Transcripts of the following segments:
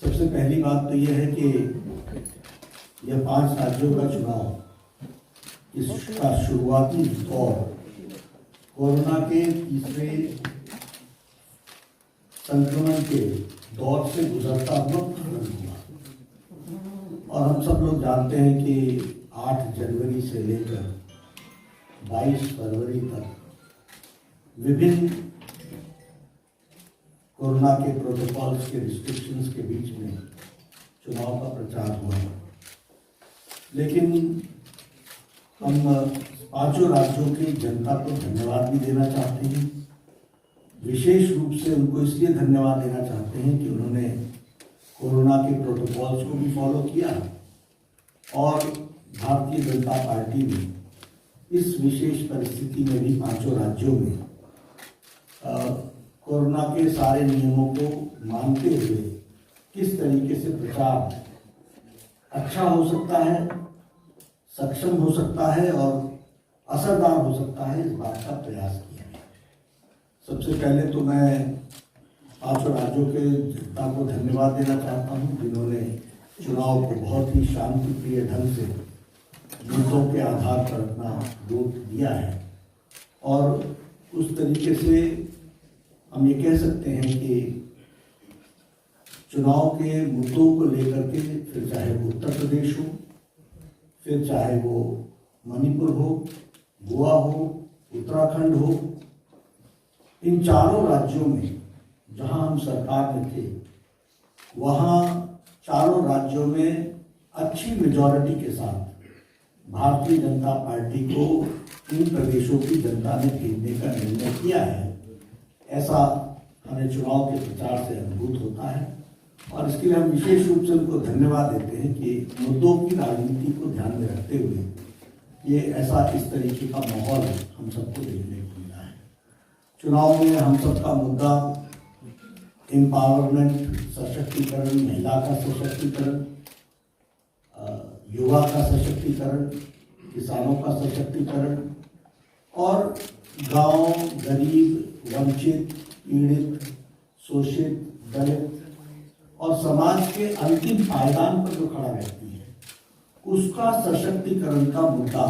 सबसे पहली बात तो यह है कि यह 5 राज्यों का चुनाव इसका शुरुआती दौर कोरोना के तीसरे संक्रमण के दौर से गुजरता हुआ प्रारंभ हुआ। और हम सब लोग जानते हैं कि 8 जनवरी से लेकर 22 फरवरी तक विभिन्न कोरोना के प्रोटोकॉल्स के रिस्ट्रिक्शंस के बीच में चुनाव का प्रचार हुआ। लेकिन हम 5 राज्यों की जनता को धन्यवाद भी देना चाहते हैं। विशेष रूप से उनको इसलिए धन्यवाद देना चाहते हैं कि उन्होंने कोरोना के प्रोटोकॉल्स को भी फॉलो किया और भारतीय जनता पार्टी ने इस विशेष परिस्थिति में भी 5 राज्यों में कोरोना के सारे नियमों को मानते हुए किस तरीके से प्रचार अच्छा हो सकता है, सक्षम हो सकता है और असरदार हो सकता है, इस बात का प्रयास किया है। सबसे पहले तो मैं 5 राज्यों के जनता को धन्यवाद देना चाहता हूं, जिन्होंने चुनाव को बहुत ही शांतिप्रिय ढंग से बूथों के आधार पर अपना वोट दिया है। और उस तरीके से हम ये कह सकते हैं कि चुनाव के मुद्दों को लेकर के फिर चाहे वो उत्तर प्रदेश हो, फिर चाहे वो मणिपुर हो, गोवा हो, उत्तराखंड हो, इन 4 राज्यों में जहां हम सरकार में थे वहां 4 राज्यों में अच्छी मेजॉरिटी के साथ भारतीय जनता पार्टी को इन प्रदेशों की जनता ने भेजने का निर्णय किया है। ऐसा हमें चुनाव के प्रचार से अनुभूत होता है और इसके लिए हम विशेष रूप से उनको धन्यवाद देते हैं कि मुद्दों की राजनीति को ध्यान में रखते हुए ये ऐसा इस तरीके का माहौल हम सबको देखने को मिला है। चुनाव में हम सबका मुद्दा एम्पावरमेंट, सशक्तिकरण, महिला का सशक्तिकरण, युवा का सशक्तिकरण, किसानों का सशक्तिकरण और गांव, गरीब, वंचित, पीड़ित, शोषित, दलित और समाज के अंतिम पायदान पर जो खड़ा व्यक्ति है उसका सशक्तिकरण का मुद्दा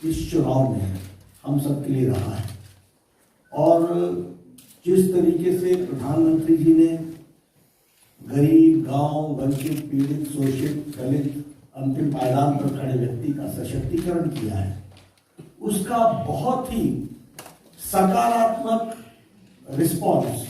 इस चुनाव में हम सबके लिए रहा है। और जिस तरीके से प्रधानमंत्री जी ने गरीब, गांव, वंचित, पीड़ित, शोषित, दलित, अंतिम पायदान पर खड़े व्यक्ति का सशक्तिकरण किया है, उसका बहुत ही सकारात्मक रिस्पॉन्स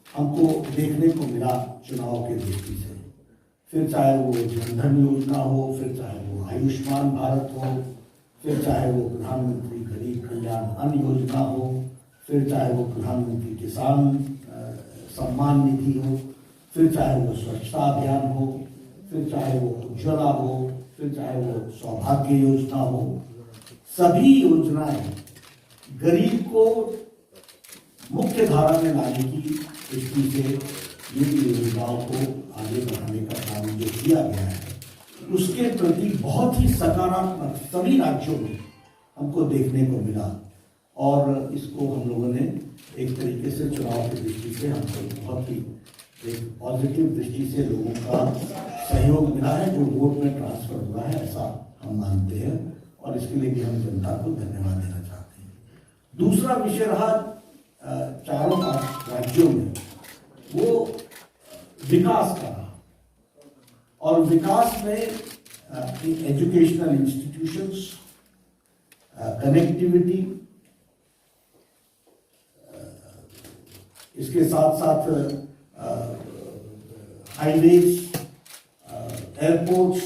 हमको देखने को मिला चुनाव के दृष्टि से। फिर चाहे वो जन धन योजना हो, फिर चाहे वो आयुष्मान भारत हो, फिर चाहे वो प्रधानमंत्री गरीब कल्याण अन्न योजना हो, फिर चाहे वो प्रधानमंत्री किसान सम्मान निधि हो, फिर चाहे वो स्वच्छता अभियान हो, फिर चाहे वो उज्ज्वला हो, फिर चाहे वो सौभाग्य योजना हो, सभी योजनाएं गरीब को मुख्य धारा में लाने की दृष्टि से ये योजनाओं को आगे बढ़ाने का काम जो किया गया है उसके प्रति बहुत ही सकारात्मक सभी राज्यों में हमको देखने को मिला। और इसको हम लोगों ने एक तरीके से चुनाव की दृष्टि से हमको बहुत ही एक पॉजिटिव दृष्टि से लोगों का सहयोग मिला है, जो वोट में ट्रांसफर हुआ है, ऐसा हम मानते हैं और इसके लिए भी हम जनता को धन्यवाद देना चाहते हैं। दूसरा विषय रहा 4 राज्यों में वो विकास का रहा और विकास में एजुकेशनल इंस्टीट्यूशंस, कनेक्टिविटी, इसके साथ साथ हाईवेज, एयरपोर्ट्स,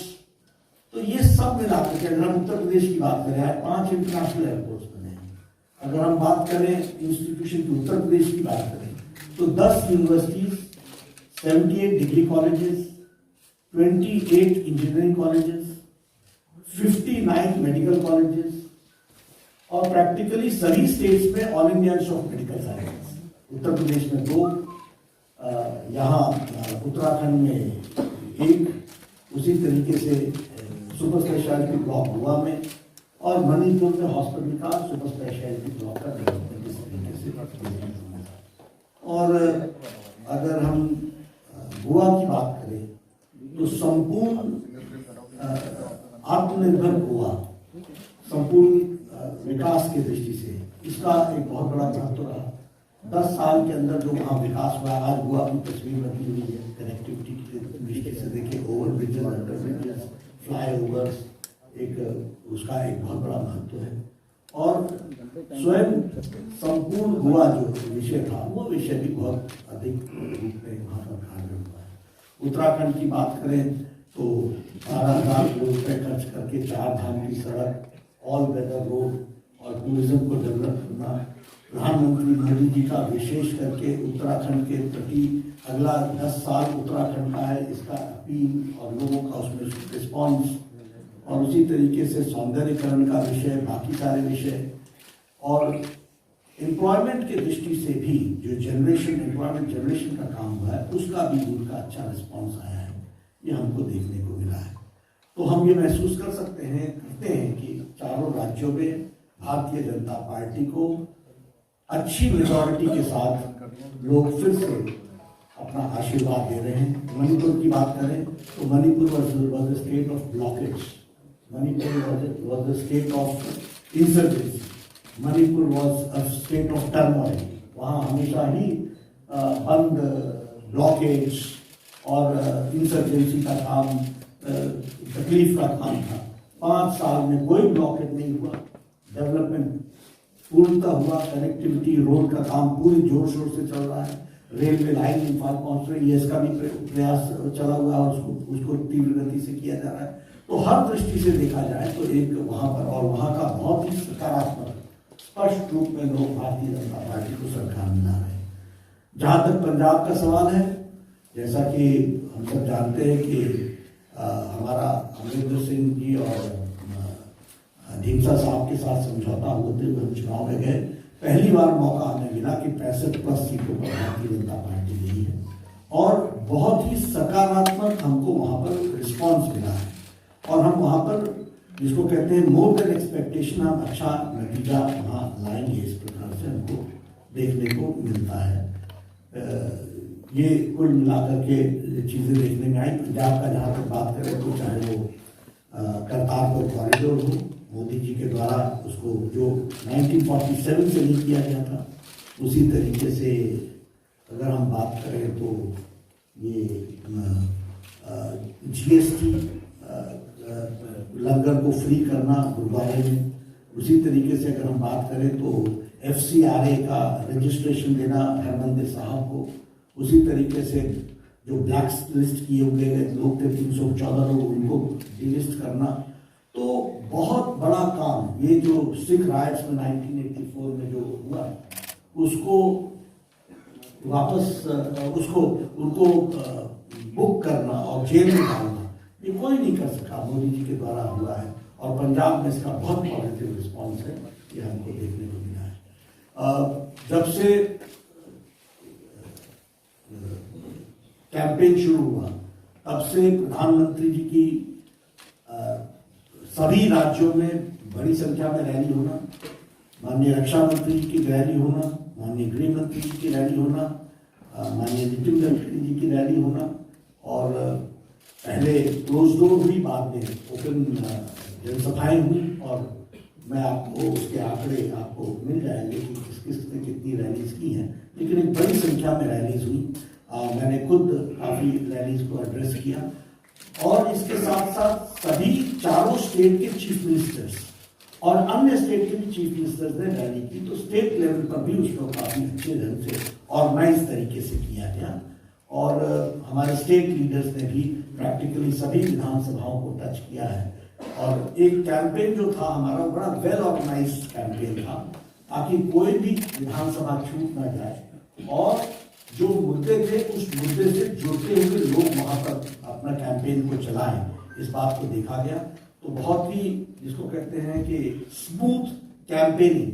तो ये सब मिलाकर के अगर हम उत्तर प्रदेश की बात करें, 5 इंटरनेशनल एयरपोर्ट्स बने हैं। अगर हम बात करें इंस्टीट्यूशन की, उत्तर प्रदेश की बात करें तो 10 universities, 78 degree colleges, 28 engineering colleges, 59 medical colleges और प्रैक्टिकली सभी स्टेट्स में all India institute of medical science. Uttar Pradesh में 2, यहाँ उत्तराखंड में 1, उसी तरीके से सुपर स्पेशलिटी ब्लॉक गोवा में और मणिपुर में हॉस्पिटल का सुपर स्पेशलिटी ब्लॉक का डेवलपमेंट इस तरीके से। और अगर हम गोवा की बात करें तो संपूर्ण आत्मनिर्भर गोवा, संपूर्ण विकास की दृष्टि से इसका एक बहुत बड़ा महत्व रहा। 10 साल के अंदर जो वहाँ विकास हुआ, आज गोवा की तस्वीर बदली हुई है। कनेक्टिविटी की दृष्टि से देखें, over bridges, under bridges, fly overs, एक उसका एक बहुत बड़ा महत्व है। और स्वयं संपूर्ण गोवा जो विषय था, वो विषय भी बहुत अधिक रूप में वहाँ पर कार्य हुआ है। उत्तराखंड की बात करें तो 12,000 करोड़ रुपये खर्च करके 4 धाम की सड़क, ऑल वेदर रोड और टूरिज्म को डेवलप करना। प्रधानमंत्री मोदी जी का विशेष करके उत्तराखंड के प्रति अगला 10 साल उत्तराखंड का है, इसका अपील और लोगों का उसमें रिस्पॉन्स, और उसी तरीके से सौंदर्यीकरण का विषय, बाकी सारे विषय, और एम्प्लॉयमेंट की दृष्टि से भी जो एम्प्लॉयमेंट जनरेशन का काम हुआ है, उसका भी उनका अच्छा रिस्पॉन्स आया है, ये हमको देखने को मिला है। तो हम ये महसूस करते हैं कि चारों राज्यों में भारतीय जनता पार्टी को अच्छी मेजॉरिटी के साथ लोग फिर से अपना आशीर्वाद दे रहे हैं। मणिपुर की बात करें तो Manipur was the state of blockage, Manipur was the state of insurgency, Manipur was a state of turmoil. वहाँ हमेशा ही बंद, ब्लॉकेज और इंसर्जेंसी का काम, तकलीफ का काम था। 5 साल में कोई ब्लॉकेज नहीं हुआ, डेवलपमेंट पूर्णतः हुआ, कनेक्टिविटी रोड का काम पूरे जोर शोर से चल रहा है, रेलवे लाइन इम्फाल पहुंच रही है, इसका भी प्रयास चला हुआ है और उसको तीव्र गति से किया जा रहा है। तो हर दृष्टि से देखा जाए तो एक वहाँ पर, और वहाँ का बहुत ही सकारात्मक स्पष्ट रूप में लोग भारतीय जनता पार्टी को सरकार मिला रहे हैं। जहाँ तक पंजाब का सवाल है, जैसा कि हम सब जानते हैं कि हमारा अमरिंदर सिंह जी और ढींसा साहब के साथ समझौता होते हुए हम चुनाव में गए। पहली बार मौका हमें मिला कि 65+ सीटों पर भारतीय जनता पार्टी गई है और बहुत ही सकारात्मक हमको वहाँ पर रिस्पॉन्स मिला है, और हम वहाँ पर जिसको कहते हैं मोर देन एक्सपेक्टेशन, हम अच्छा नतीजा वहाँ लाएंगे, इस प्रकार से हमको देखने को मिलता है। ये कुल मिलाकर के चीज़ें देखने में आई। पंजाब का जहाँ तक बात करें तो चाहे वो करतारपुर कॉरिडोर हो, मोदी जी के द्वारा उसको जो 1947 से नहीं किया गया था, उसी तरीके से अगर हम बात करें तो ये GST लंगर को फ्री करना गुरुद्वारे में, उसी तरीके से अगर हम बात करें तो FCRA का रजिस्ट्रेशन देना हरमंदिर साहब को, उसी तरीके से जो ब्लैक लिस्ट किए हुए लोग थे 314 लोग, उनको डिलिस्ट करना। तो बहुत बड़ा काम ये जो सिख राइट्स में 1984 में जो हुआ, उसको वापस उनको बुक करना और जेल में डालना, ये कोई नहीं कर सका, मोदी जी के द्वारा हुआ है। और पंजाब में इसका बहुत पॉजिटिव रिस्पॉन्स है, ये हमको देखने को मिला है। जब से कैंपेन शुरू हुआ तब से प्रधानमंत्री जी की सभी राज्यों में बड़ी संख्या में रैली होना, माननीय रक्षा मंत्री जी की रैली होना, माननीय गृह मंत्री जी की रैली होना, माननीय नितिन गडकरी जी की रैली होना, और पहले क्लोज डोर हुई, बाद में ओपन जनसभाएं हुई, और मैं आपको उसके आंकड़े आपको मिल जाएंगे कि किस किस ने कितनी रैलीज की हैं, लेकिन एक बड़ी संख्या में रैलीज हुई। मैंने खुद काफ़ी रैलीज को एड्रेस किया, और इसके साथ साथ सभी चारों स्टेट के चीफ मिनिस्टर्स और अन्य स्टेट के भी चीफ मिनिस्टर्स ने रैली की। तो स्टेट लेवल पर भी उसको काफ़ी अच्छे ढंग से ऑर्गेनाइज तरीके से किया गया, और हमारे स्टेट लीडर्स ने भी प्रैक्टिकली सभी विधानसभाओं को टच किया है। और एक कैंपेन जो था हमारा, बड़ा वेल ऑर्गेनाइज कैंपेन था, ताकि कोई भी विधानसभा छूट ना जाए, और जो मुद्दे थे उस मुद्दे से जुड़ते हुए लोग वहाँ पर अपना कैंपेन को चलाएं, इस बात को देखा गया। तो बहुत ही जिसको कहते हैं कि स्मूथ कैंपेनिंग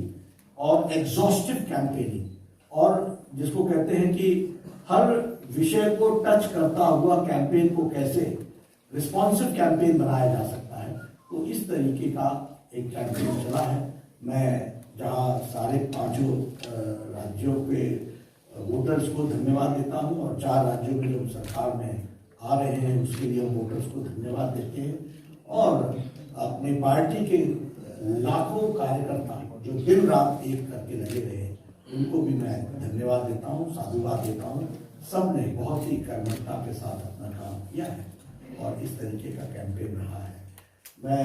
और एग्जॉस्टिव कैंपेनिंग, और जिसको कहते हैं कि हर विषय को टच करता हुआ कैंपेन को कैसे रिस्पॉन्सिव कैंपेन बनाया जा सकता है, तो इस तरीके का एक कैंपेन चला है। मैं जहाँ सारे 5 राज्यों के वोटर्स को धन्यवाद देता हूं और 4 राज्यों में जो सरकार में आ रहे हैं उसके लिए हम वोटर्स को धन्यवाद देते हैं और अपनी पार्टी के लाखों कार्यकर्ता जो दिन रात एक करके लगे रहे उनको भी मैं धन्यवाद देता हूं, साधुवाद देता हूं। सब ने बहुत ही कर्मठता के साथ अपना काम किया है और इस तरीके का कैंपेन रहा है। मैं